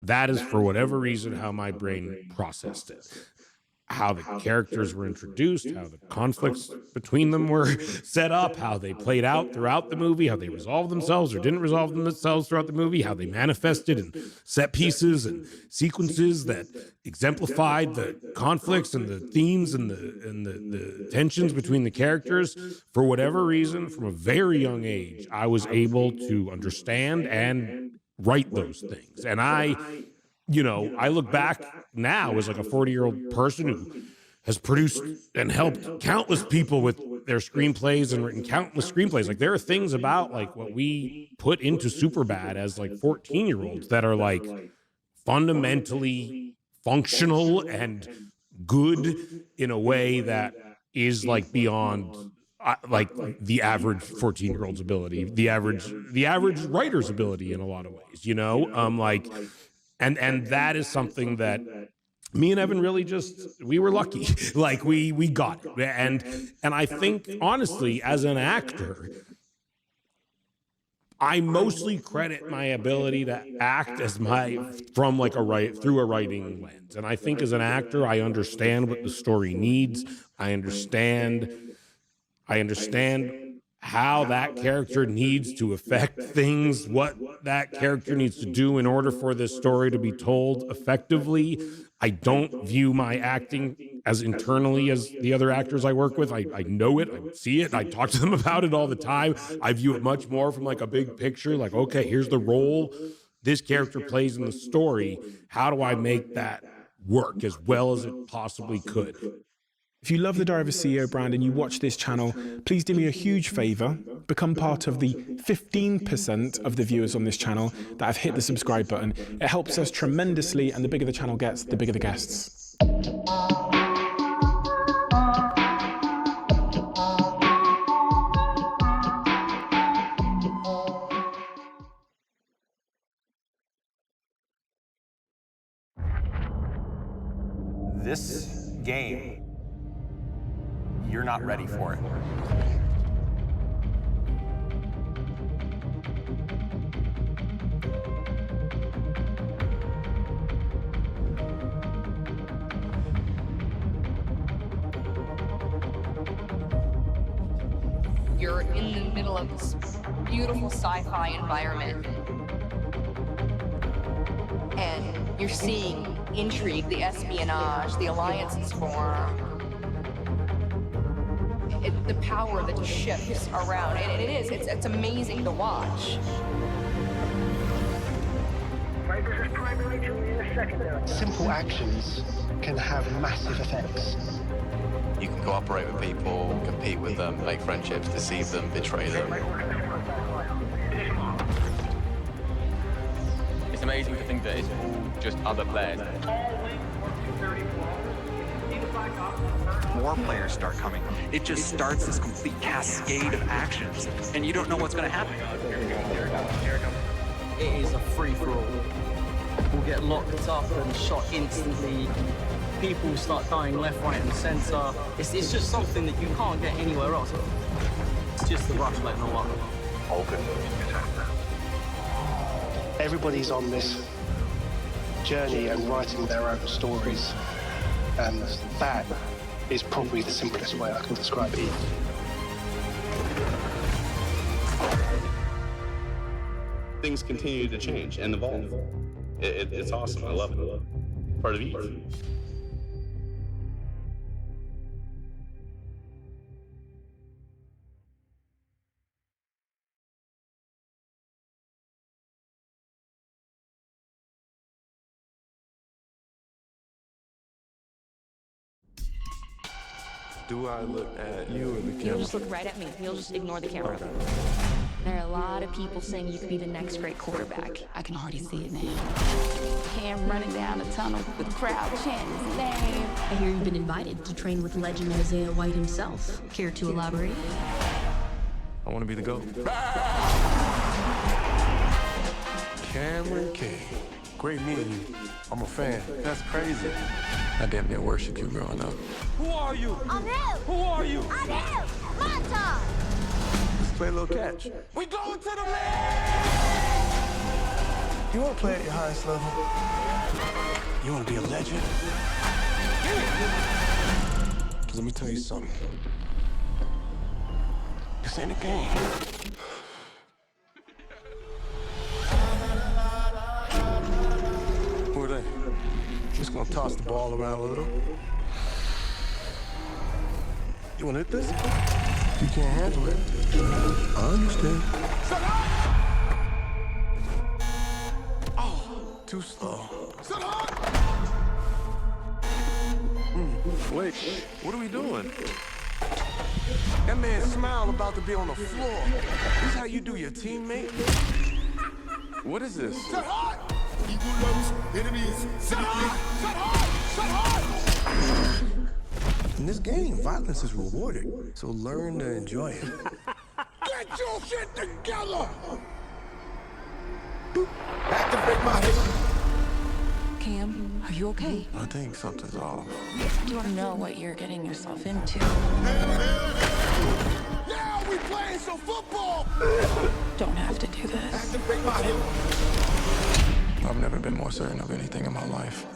That is, for whatever reason, how my brain processed it. How the characters were introduced, how the conflicts between them were set up, how they played out throughout the movie, how they resolved themselves or didn't resolve themselves throughout the movie, how they manifested in set pieces and sequences that exemplified the conflicts and the themes and the tensions between the characters. For whatever reason, from a very young age, I was able to understand and write those things. And I look back now as like a 40-year-old person who has produced and helped countless people with their screenplays and written countless screenplays. Like, there are things about like what we put into Superbad as like 14-year-olds that are like fundamentally functional and good in a way that is like beyond like the average 14-year-old's ability, the average writer's ability in a lot of ways, And that is something that me and Evan really we were lucky. Like we got it. And I think, honestly, as an actor, I mostly credit my ability to act through a writing lens. And I think as an actor, I understand what the story needs. I understand how that character needs to affect things, what that character needs to do in order for this story to be told effectively. I don't view my acting as internally as the other actors I work with. I know it, I see it, I talk to them about it all the time. I view it much more from like a big picture, like, okay, here's the role this character plays in the story. How do I make that work as well as it possibly could? If you love the Diary of a CEO brand and you watch this channel, please do me a huge favor, become part of the 15% of the viewers on this channel that have hit the subscribe button. It helps us tremendously, and the bigger the channel gets, the bigger the guests. This game, you're not ready for it. You're in the middle of this beautiful sci-fi environment, and you're seeing intrigue, the espionage, the alliances form. The power that just shifts around, and it's amazing to watch. Simple actions can have massive effects. You can cooperate with people, compete with them, make friendships, deceive them, betray them. It's amazing to think that it's all just other players. More players start coming. It just starts this complete cascade of actions, and you don't know what's going to happen. It is a free-for-all. We'll get locked up and shot instantly. People start dying left, right, and center. It's just something that you can't get anywhere else. It's just the rush like no other. Everybody's on this journey and writing their own stories, and that is probably the simplest way I can describe it. Things continue to change and evolve. It's awesome. I love it. Part of Eve. Do I look at you or the camera? You'll just look right at me. You'll just ignore the camera. There are a lot of people saying you could be the next great quarterback. I can already see it now. Cam running down the tunnel with the crowd chanting his name. I hear you've been invited to train with legend Isaiah White himself. Care to elaborate? I want to be the GOAT. Cameron King. Great meeting you. I'm a fan. That's crazy. I damn near worship you growing up. Who are you? I'm him. Who are you? I'm him. Montage. Let's play a little catch. We going to the man! You want to play at your highest level? You want to be a legend? Let me tell you something. This ain't a game. Who are they? Just gonna toss the ball around a little. You wanna hit this? You can't handle it. I understand. Oh, too slow. Wait, what are we doing? That man's smile about to be on the floor. This is how you do your teammate? What is this? Set hard! In this game, violence is rewarded, so learn to enjoy it. Get your shit together! Activate my hit. Cam, are you okay? I think something's off. You don't know what you're getting yourself into. Now we playing some football! Don't have to do this. Activate my hit. I've never been more certain of anything in my life.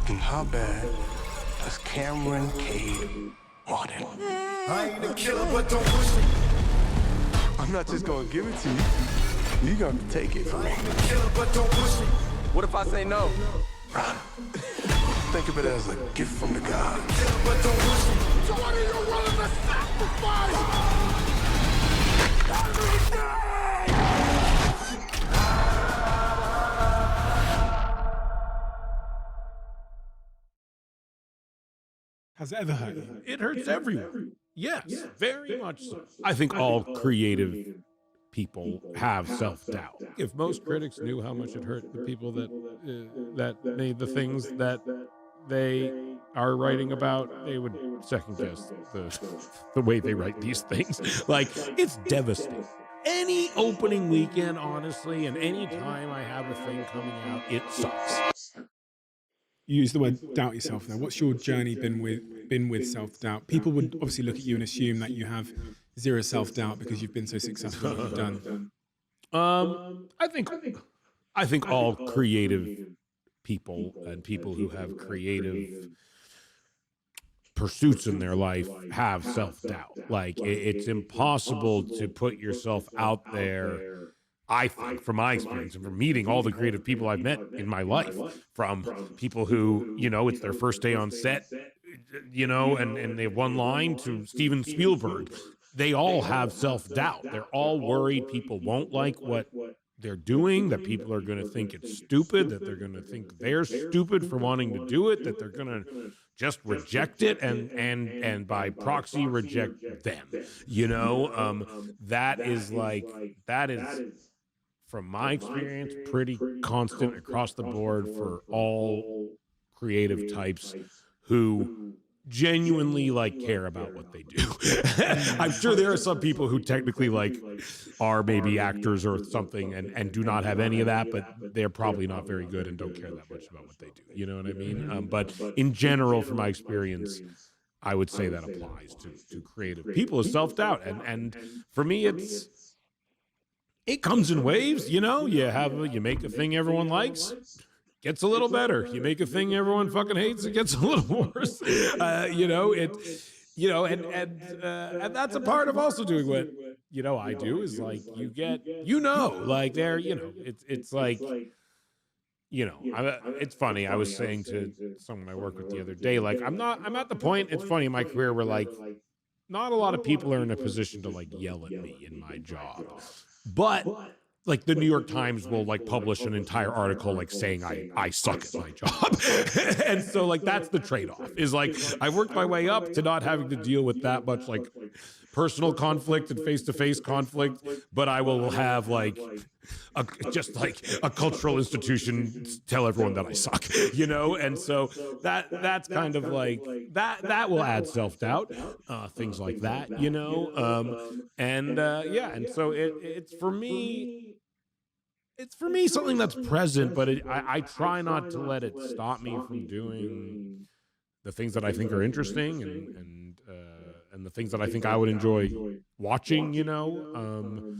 And how bad does Cameron Cade want it? I ain't a killer, but don't push me. I'm not just gonna give it to you. You got to take it from me. What if I say no? Run. Think of it as a gift from the gods. So what are you willing to sacrifice? Has it ever hurt you? It hurts everyone. Yes, very much so. I think all creative people have self-doubt. If most critics knew how much it hurt the people that made the things that they are writing about, they would second guess the way they write these things. Like, it's devastating. Any opening weekend, honestly, and any time I have a thing coming out, it sucks. You use the word doubt yourself now. What's your journey been with self-doubt? People would obviously look at you and assume that you have zero self-doubt because you've been so successful at what you've done. I think all creative people and people who have creative pursuits in their life have self-doubt. Like, it's impossible to put yourself out there. I think, from my experience and from meeting all the creative people I've met in my life, from people who, you know, it's their first day on set, you know, and they have one line, to Steven Spielberg, they all have self-doubt. They're all worried people won't like what they're doing, that people are going to think it's stupid, that they're going to think they're stupid for wanting to do it, that they're going to just reject it and by proxy reject them. You know, that is, from my experience, pretty constant across the board for all creative types who genuinely care about what they do. I'm sure there are some people who technically are maybe actors or something and do not have any of that, but they're probably not very good and don't care that much about what they do. You know what I mean? But in general, from my experience, I would say that applies to creative people, is self-doubt. And for me, it comes in waves. You know, you make a thing everyone likes, gets a little better. You make a thing everyone fucking hates, it gets a little worse. And that's a part of also doing what, I do, is you get, it's funny. I was saying to someone I work with the other day, I'm at the point, it's funny in my career where not a lot of people are in a position to yell at me in my job. But the New York Times will publish an entire article saying I suck at my job. And so that's the trade-off, is I worked my way up to not having to deal with that much personal conflict and face-to-face conflict, but I will have a cultural institution tell everyone that I suck, and so that's kind of that will add self-doubt, things like that, and so it's for me something that's present, but I try not to let it stop me from doing the things that I think are interesting and the things that I think I would enjoy watching, you know.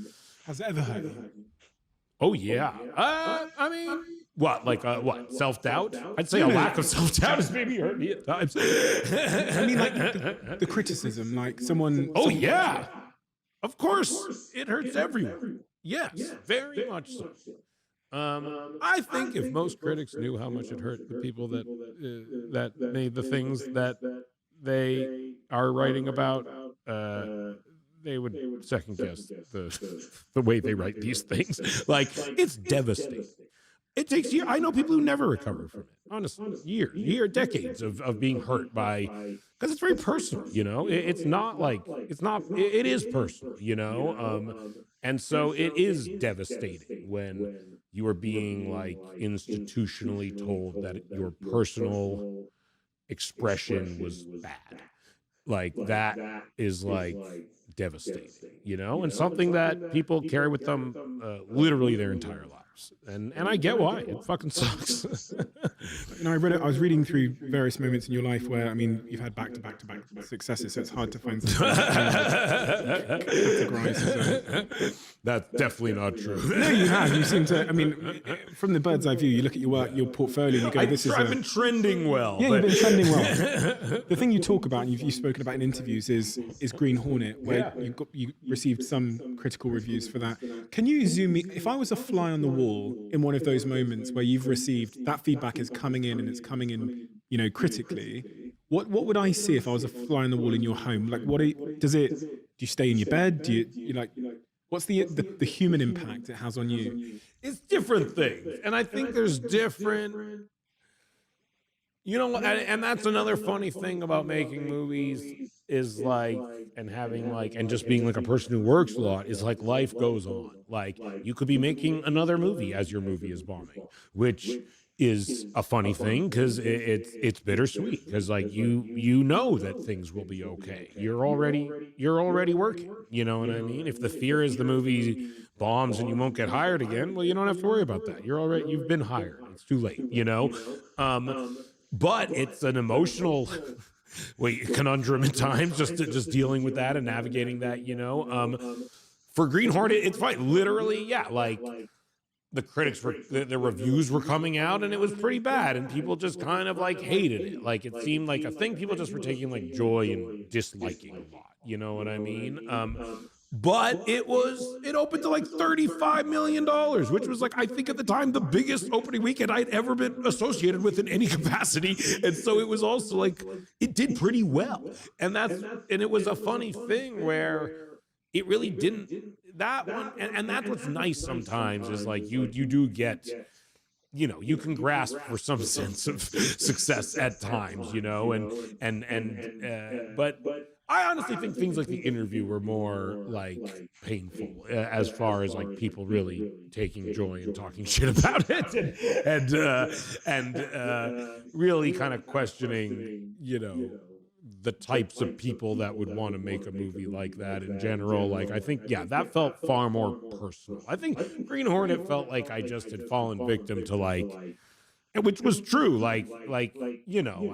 Has it ever hurt you? Oh yeah. I mean, what self-doubt? I'd say a lack of self-doubt has maybe hurt me at times. I mean, like the criticism, like someone. Oh yeah, of course, it hurts everyone. Yes, very much so. I think if most critics knew how much it hurt the people that made the things that they are writing about, they would second guess the way they write these things. Like, it's devastating. It takes years. I know people who never recover from it. Honestly, decades of being hurt by, because it's very personal, you know. It is personal, you know. And so it is devastating when you are being like institutionally told that your personal expression was bad. Like, that is like devastating, you know, and something that people carry with them literally their entire lives. And I get why. It fucking sucks. You know, I was reading through various moments in your life where, I mean, you've had back to back successes, so it's hard to find something categorize. That's definitely not true. No, you have. You seem to. I mean, from the bird's eye view, you look at your work, your portfolio, and you go, I've been trending well. Yeah, you've been trending well. The thing you talk about, and you've spoken about in interviews, is Green Hornet, where you received some critical reviews for that. Can you zoom in? If I was a fly on the wall in one of those moments where you've received that feedback is coming in and it's coming in, you know, critically, what would I see if I was a fly on the wall in your home? Like, do you stay in your bed? Do you like? What's the human impact it has on you? It's different things. And I think there's different, you know, and that's another funny thing about making movies is like, and having like, and just being like a person who works a lot, is like life goes on. Like, you could be making another movie as your movie is bombing, which is a funny thing because it's bittersweet, because like you know that things will be okay. You're already working, you know what I mean? If the fear is the movie bombs and you won't get hired again, well, you don't have to worry about that. You've been hired. It's too late, you know. But it's an emotional conundrum at times, just dealing with that and navigating that, you know. For Green Hornet, it's fine. Literally, yeah, like the critics the reviews were coming out and it was pretty bad, and people just kind of like hated it. Like, it seemed like a thing people just were taking like joy in disliking a lot. You know what I mean? But it opened to like $35 million, which was like, I think at the time, the biggest opening weekend I'd ever been associated with in any capacity. And so it was also like, it did pretty well. And it was a funny thing where it really didn't, that one, and that's what's nice sometimes is like, you do get, you know, you can grasp for some sense of success at times, you know, but I honestly think things like The Interview were more like painful as far as like people really taking joy and talking shit about it and really kind of questioning, you know, the types of people that would want to make a movie like that in general. Like, I think, yeah, that felt far more personal. I think Green Hornet felt like I just had fallen victim to like, which was true, like you know,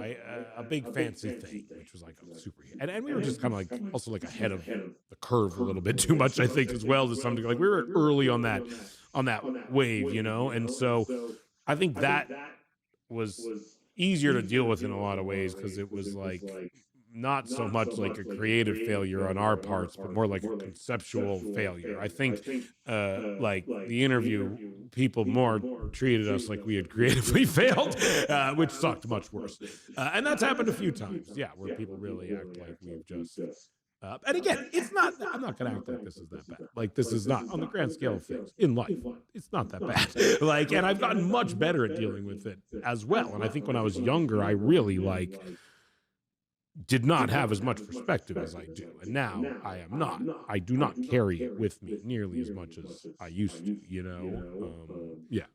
a big fancy thing, which was like a super hit. And we were just kind of like also like ahead of the curve a little bit too much, I think, as well, to some degree. Like, we were early on that wave, you know, and so I think that was easier to deal with in a lot of ways, because it was like not so much like a creative failure on our parts, but more like a conceptual failure. I think like The Interview, people more treated us like we had creatively failed, which sucked much worse. And that's happened a few times, yeah, where people really act like we've just... and again, I'm not going to act like this is that bad. Like, this is not, on the grand scale of things, in life, it's not that bad. Like, and I've gotten much better at dealing with it as well. And I think when I was younger, I really, like, did not have as much perspective as I do. And now I am not. I do not carry it with me nearly as much as I used to, you know? Yeah.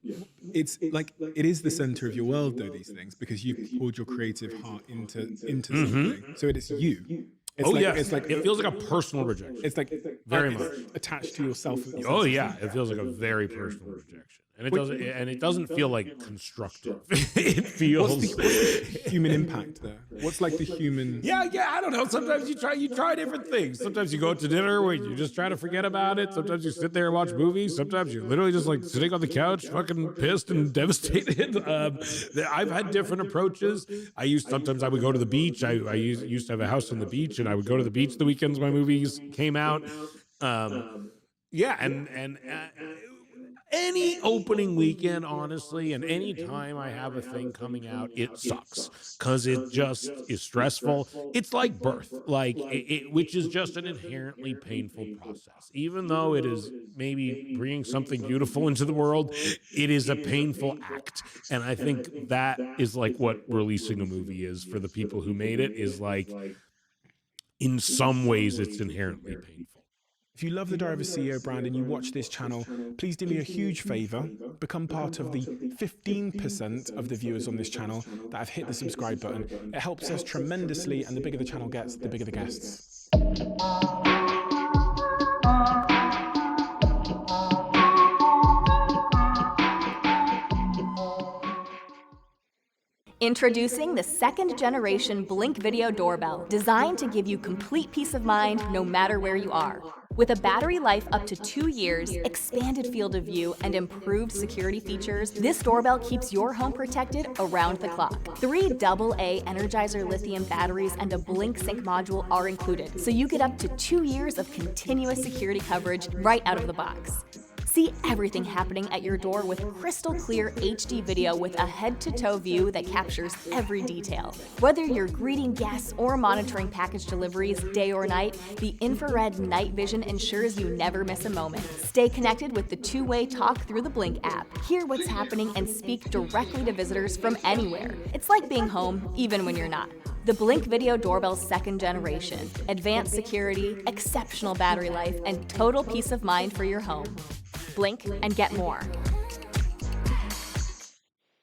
It's like, it is the center of your world, though, these things, because you poured your creative heart into something. So it is you. It's It's like it feels like a personal rejection. It's like very much attached to yourself. Oh yeah, it feels like a very personal rejection, and it doesn't feel like constructive. It feels what's the human impact there. What's like the human? Yeah. I don't know. Sometimes you try different things. Sometimes you go out to dinner where you just try to forget about it. Sometimes you sit there and watch movies. Sometimes you're literally just like sitting on the couch, fucking pissed and devastated. I've had different approaches. Sometimes I would go to the beach. I used to have a house on the beach, and I would go to the beach the weekends my movies came out. Any opening weekend, honestly, and any time I have a thing coming out, it sucks because it just is stressful. It's like birth, which is just an inherently painful process. Even though it is maybe bringing something beautiful into the world, it is a painful act. And I think that is like what releasing a movie is for the people who made it, is like, in some ways, it's inherently painful. If you love the Diary of a CEO brand and you watch this channel, please do me a huge favor. Become part of the 15% of the viewers on this channel that have hit the subscribe button. It helps us tremendously, and the bigger the channel gets, the bigger the guests. Introducing the second-generation Blink Video Doorbell, designed to give you complete peace of mind no matter where you are. With a battery life up to 2 years, expanded field of view, and improved security features, this doorbell keeps your home protected around the clock. 3 AA Energizer lithium batteries and a Blink Sync module are included, so you get up to 2 years of continuous security coverage right out of the box. See everything happening at your door with crystal clear HD video with a head-to-toe view that captures every detail. Whether you're greeting guests or monitoring package deliveries day or night, the infrared night vision ensures you never miss a moment. Stay connected with the two-way talk through the Blink app. Hear what's happening and speak directly to visitors from anywhere. It's like being home, even when you're not. The Blink Video Doorbell's second generation. Advanced security, exceptional battery life, and total peace of mind for your home. Blink and get more.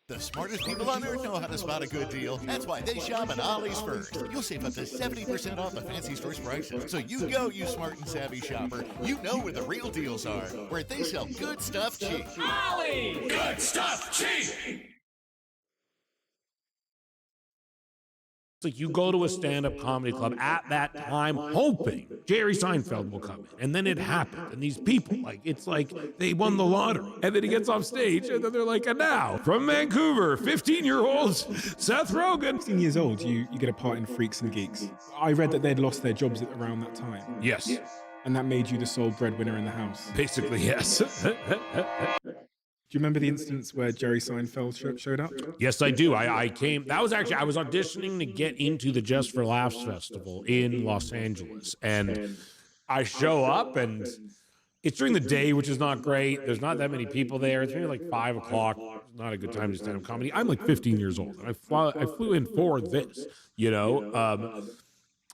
The smartest people on earth know how to spot a good deal. That's why they shop at Ollie's first. You'll save up to 70% off the fancy store's prices. So you go, you smart and savvy shopper. You know where the real deals are, where they sell good stuff cheap. Ollie! Good stuff cheap! It's like you go to a stand-up comedy club at that time hoping Jerry Seinfeld will come in, and then it happened, and these people, it's like they won the lottery, and then he gets off stage, and then they're like, and now, from Vancouver, 15-year-olds, Seth Rogen. 15 years old, you get a part in Freaks and Geeks. I read that they'd lost their jobs at around that time. Yes. And that made you the sole breadwinner in the house. Basically, yes. Do you remember the instance where Jerry Seinfeld showed up? Yes, I do. I was auditioning to get into the Just for Laughs Festival in Los Angeles. And I show up, and it's during the day, which is not great. There's not that many people there. It's maybe like 5 o'clock. It's not a good time to stand up comedy. I'm like 15 years old, and I flew in for this,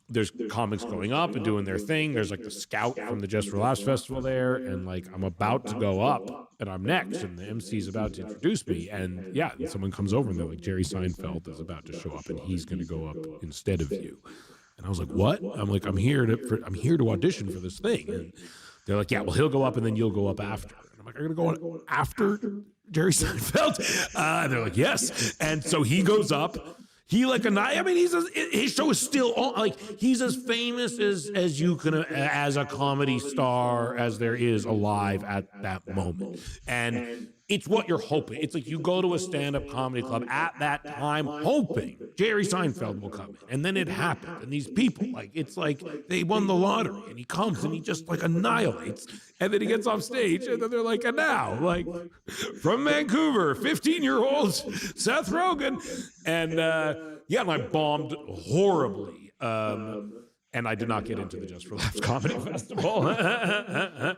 There's comics going up and doing their thing. There's like the scout from the Just for Laughs Festival there. And I'm about to go up, and I'm next, and the MC's about to introduce me. And someone comes over and they're like, Jerry Seinfeld is about to show up, and he's going to go up instead of you. And I was like, what? I'm like, I'm here to audition for this thing. And they're like, yeah, well, he'll go up and then you'll go up after. And I'm like, are you going to go on after Jerry Seinfeld? And they're like, yes. And so he goes up. He his show is still on. He's as famous as you can as a comedy star as there is alive at that moment. And it's what you're hoping. It's like you go to a stand-up comedy club at that time hoping Jerry Seinfeld will come in. And then it happened. And these people, it's like they won the lottery. And he comes and he just annihilates. And then he gets off stage, and then they're like, and now, from Vancouver, 15-year-olds, Seth Rogen. And and I bombed horribly. And I did not get into the Just for Laughs Comedy Festival. And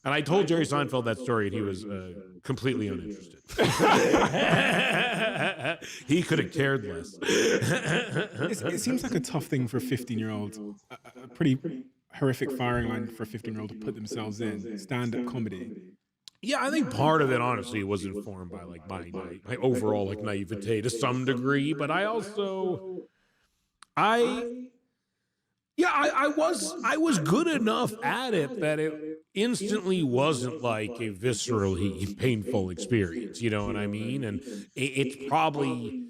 I told Jerry Seinfeld that story, and he was completely uninterested. He could have cared less. It seems like a tough thing for a 15-year-old, a pretty horrific firing line for a 15-year-old to put themselves in, stand-up comedy. Yeah, I think part of it, honestly, was informed by my overall naivete to some degree, but I Yeah, I was good enough at it that it instantly wasn't like a viscerally painful experience. You know what I mean? And it's probably,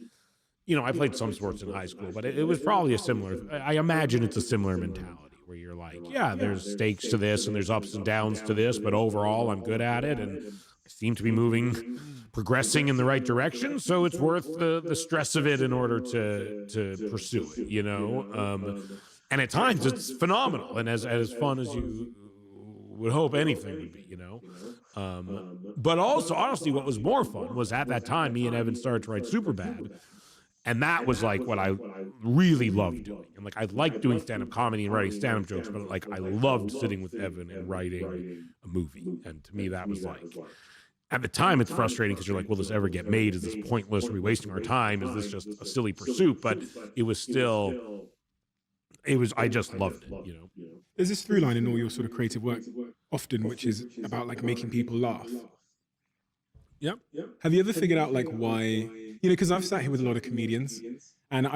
you know, I played some sports in high school, but it was probably a similar. I imagine it's a similar mentality where you're like, yeah, there's stakes to this and there's ups and downs to this, but overall I'm good at it and I seem to be progressing in the right direction. So it's worth the stress of it in order to pursue it. You know. And at times it's phenomenal and as fun as you would hope anything would be, you know. But also, honestly, what was more fun was at that time, me and Evan started to write Superbad. And that was like what I really loved doing. And like I liked doing stand-up comedy and writing stand-up jokes, but like I loved sitting with Evan and writing a movie. And to me, that was like, at the time, it's frustrating because you're like, will this ever get made? Is this pointless? Are we wasting our time? Is this just a silly pursuit? But it was still... I just loved it, you know. There's this through line in all your sort of creative work, often, which is about like making people laugh. Yep. Have you ever figured out like why, you know, because I've sat here with a lot of comedians and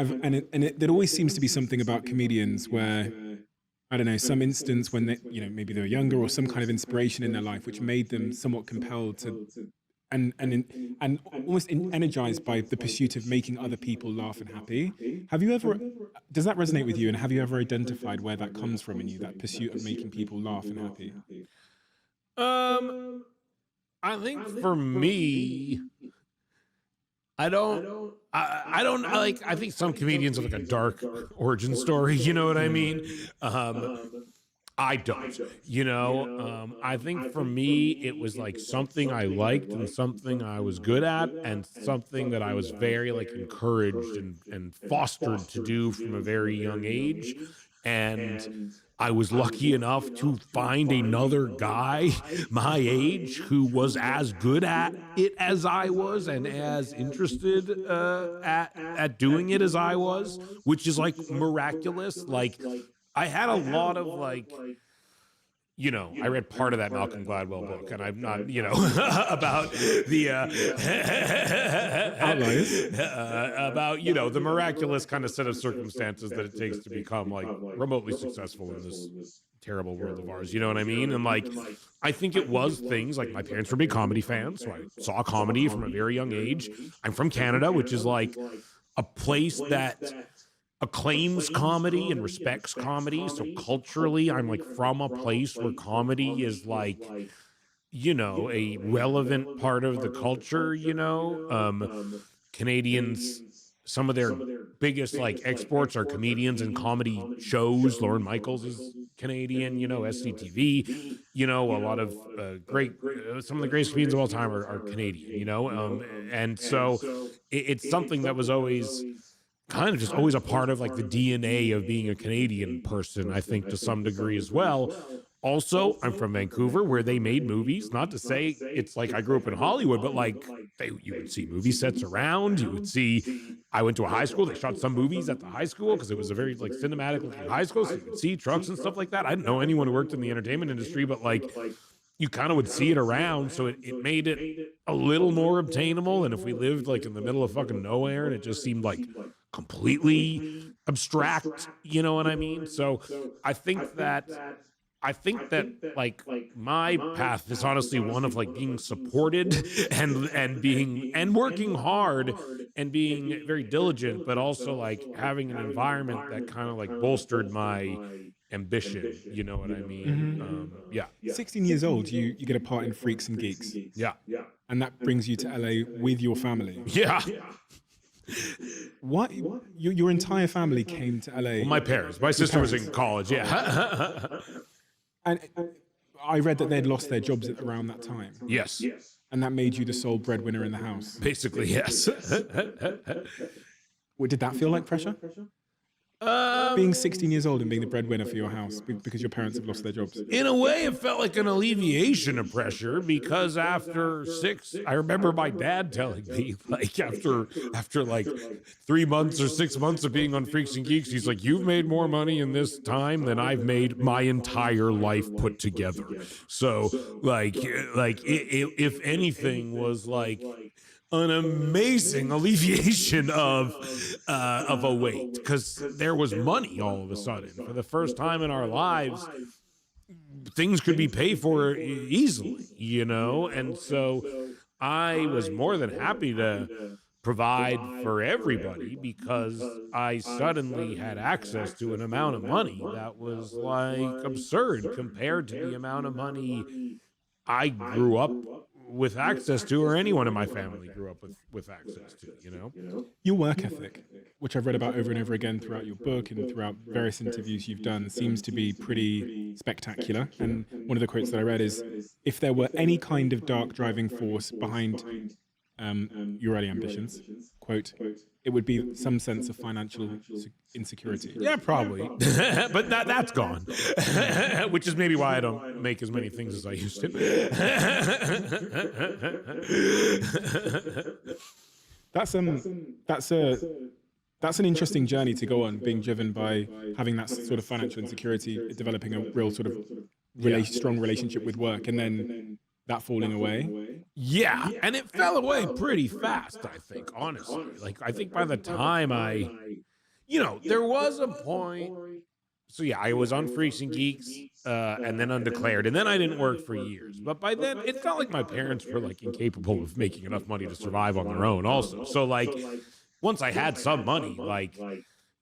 there always seems to be something about comedians where, I don't know, some instance when they, you know, maybe they were younger or some kind of inspiration in their life, which made them somewhat compelled to, and almost energized by the pursuit of making other people laugh and happy. Does that resonate with you? And have you ever identified where that comes from in you, that pursuit of making people laugh and happy? I think for me, I think some comedians have like a dark origin story, you know what I mean? I don't, you know, I think for me, it was like something I liked and something I was good at and something that I was very like encouraged and fostered to do from a very young age. And I was lucky enough to find another guy my age who was as good at it as I was and as interested at doing it as I was, which is like miraculous. Like, I had a lot of like, you know, I read part of that Malcolm Gladwell book, and I'm not, you know, about the about, you know, the miraculous kind of set of circumstances that it takes to become like remotely successful in this terrible world of ours. You know what I mean? And like, I think it was things like my parents were big comedy fans, so I saw comedy from a very young age. I'm from Canada, which is like a place that acclaims comedy and respects comedy. So culturally, I'm like from a place where comedy is like, you know, a relevant part of the culture, you know. Canadians, some of their biggest like exports are comedians and comedy shows. Lorne Michaels is Canadian, you know, SCTV, you know, a lot of some of the greatest comedians of all time are Canadian, you know. And so it's something that was always kind of just always a part of like the DNA of being a Canadian person, I think, to some degree as well. Also, I'm from Vancouver, where they made movies. Not to say it's like I grew up in Hollywood, but like you would see movie sets around. You would see, I went to a high school. They shot some movies at the high school because it was a very like cinematic looking high school. So you would see trucks and stuff like that. I didn't know anyone who worked in the entertainment industry, but like you kind of would see it around. So it made it a little more obtainable. And if we lived like in the middle of fucking nowhere and it just seemed like completely abstract, you know what I mean? So I think that like my path is honestly one of like being supported and working hard and being very diligent, but also like having an environment that kind of like bolstered my ambition, you know what I mean? Yeah. 16 years old, you get a part in Freaks and Geeks. Yeah. And that brings you to LA with your family. Yeah. What? Your entire family came to LA? Well, my parents. My sister was in college, yeah. And I read that they'd lost their jobs at around that time. Yes. And that made you the sole breadwinner in the house. Basically, yes. Well, did that feel like pressure? Being 16 years old and being the breadwinner for your house because your parents have lost their jobs. In a way, it felt like an alleviation of pressure because after I remember my dad telling me, like after like 3 months or 6 months of being on Freaks and Geeks, he's like, "You've made more money in this time than I've made my entire life put together." So like if anything was like an amazing alleviation of a weight, because there was money all of a sudden. For the first time in our lives, things could be paid for easily, you know? And so I was more than happy to provide for everybody, because I suddenly had access to an amount of money that was like absurd compared to the amount of money I grew up with access to, or anyone in my family grew up with access to, you know? Your work ethic, which I've read about over and over again throughout your book and throughout various interviews you've done, seems to be pretty spectacular. And one of the quotes that I read is, if there were any kind of dark driving force behind your early ambitions, quote, it would be some sense of financial insecurity. Yeah, probably. But that's gone. Which is maybe why I don't make as many things as I used to. That's an interesting journey to go on, being driven by having that sort of financial insecurity, developing a real sort of strong relationship with work, and then that falling away. Yeah, and it fell away pretty fast, I think, honestly. Like, I think by the time there was a point. So yeah, I was on Freaks and Geeks, and then Undeclared, and then I didn't work for years. But by then, it felt like my parents were like incapable of making enough money to survive on their own also. So like, once I had some money, like,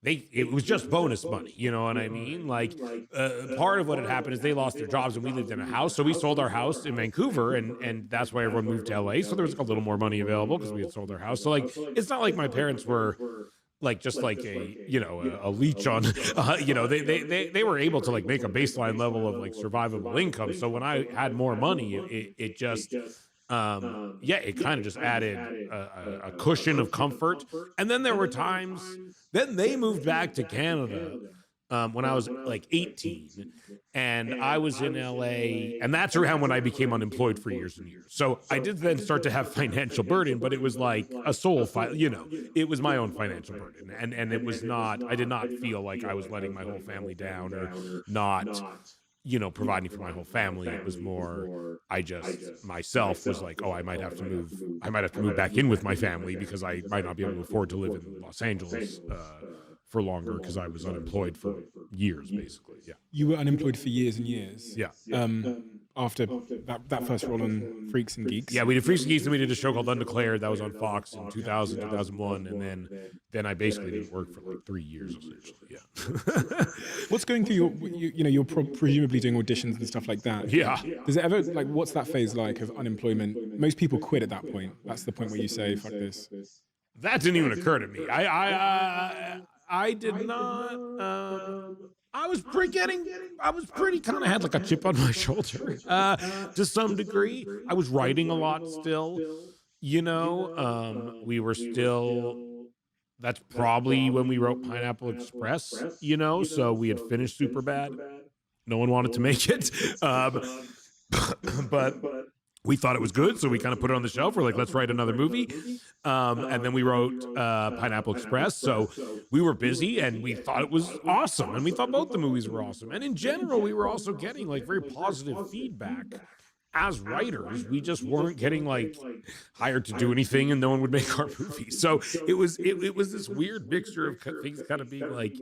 it was just bonus money, you know what I mean? Like, part of what had happened is they lost their jobs and we lived in a house. So we sold our house in Vancouver, and that's why everyone moved to LA. So there was a little more money available because we had sold our house. So like, it's not like my parents were like just like a leech on, they were able to like make a baseline level of like survivable income. So when I had more money, it just, it kind of just added a cushion of comfort. And then there were times, then they moved back to Canada when I was like 18, and I was in LA, and that's around when I became unemployed for years and years. So I did then start to have financial burden, but it was like a it was my own financial burden. And it was not, I did not feel like I was letting my whole family down or not, providing for my whole family. It was more, myself was like, oh, I might have to move back in with my family because I might not be able to afford to live in Los Angeles for longer, because I was unemployed for years, basically. Yeah. You were unemployed for years and years. Yeah. After that first role on Freaks and Geeks. Yeah, we did Freaks and Geeks, and we did a show called Undeclared that was on Fox in 2000, 2001, and then I basically didn't work for like 3 years essentially. Yeah. What's going through you're presumably doing auditions and stuff like that. Yeah. Does it ever, like, what's that phase like of unemployment? Most people quit at that point. That's the point where you say, fuck this. That didn't even occur to me. I did not. I was pretty kind of had like a chip on my shoulder to some degree. I was writing a lot still, we were still, that's probably when we wrote Pineapple Express, so we had finished Superbad. No one wanted to make it. But we thought it was good, so we kind of put it on the shelf. We're like, let's write another movie. And then we wrote Pineapple Express. So we were busy, and we thought it was awesome. And we thought both the movies were awesome. And in general, we were also getting like very positive feedback as writers. We just weren't getting like hired to do anything, and no one would make our movie. So it was this weird mixture of things kind of being like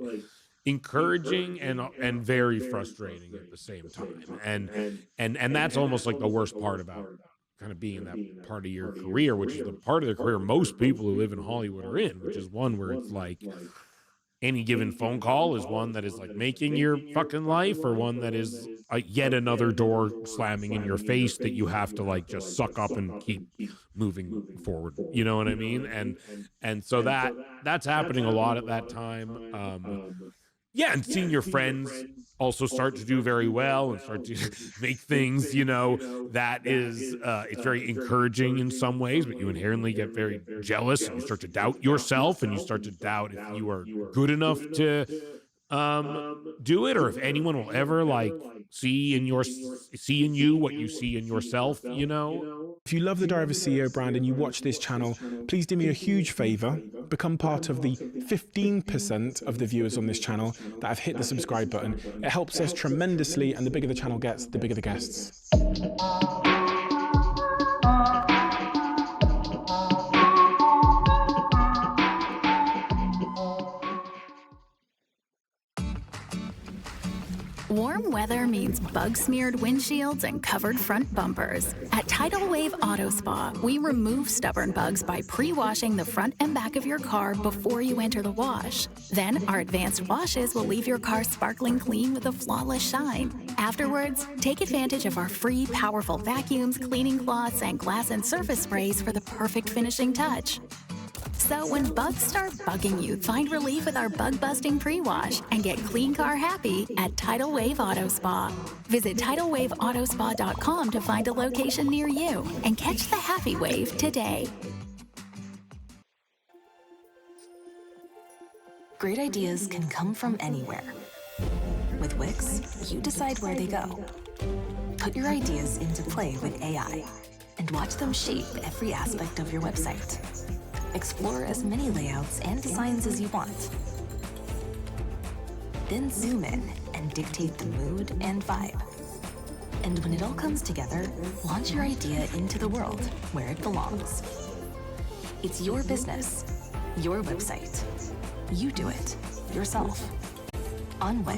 encouraging and very frustrating at the same time, and that's almost like the worst part about kind of being in that part of your career, which is the part of the career most people who live in Hollywood are in, which is one where it's like any given phone call is one that is like making your fucking life, or one that is yet another door slamming in your face that you have to like just suck up and keep moving forward. You know what I mean? And so that's happening a lot at that time. Yeah, and seeing your friends also start to do very well and start to make things, that is, it's very encouraging in some ways, but you inherently get very jealous, and you start to doubt yourself, and you start to doubt if you are good enough to do it, or if anyone will ever like see in you what you see in yourself, If you love the Diary of a CEO brand and you watch this channel, please do me a huge favor, become part of the 15% of the viewers on this channel that have hit the subscribe button. It helps us tremendously, and the bigger the channel gets, the bigger the guests. Warm weather means bug-smeared windshields and covered front bumpers. At Tidal Wave Auto Spa, we remove stubborn bugs by pre-washing the front and back of your car before you enter the wash. Then, our advanced washes will leave your car sparkling clean with a flawless shine. Afterwards, take advantage of our free, powerful vacuums, cleaning cloths, and glass and surface sprays for the perfect finishing touch. So when bugs start bugging you, find relief with our bug-busting pre-wash and get clean car happy at Tidal Wave Auto Spa. Visit TidalWaveAutoSpa.com to find a location near you and catch the happy wave today. Great ideas can come from anywhere. With Wix, you decide where they go. Put your ideas into play with AI and watch them shape every aspect of your website. Explore as many layouts and designs as you want. Then zoom in and dictate the mood and vibe. And when it all comes together, launch your idea into the world where it belongs. It's your business, your website. You do it yourself on Wix.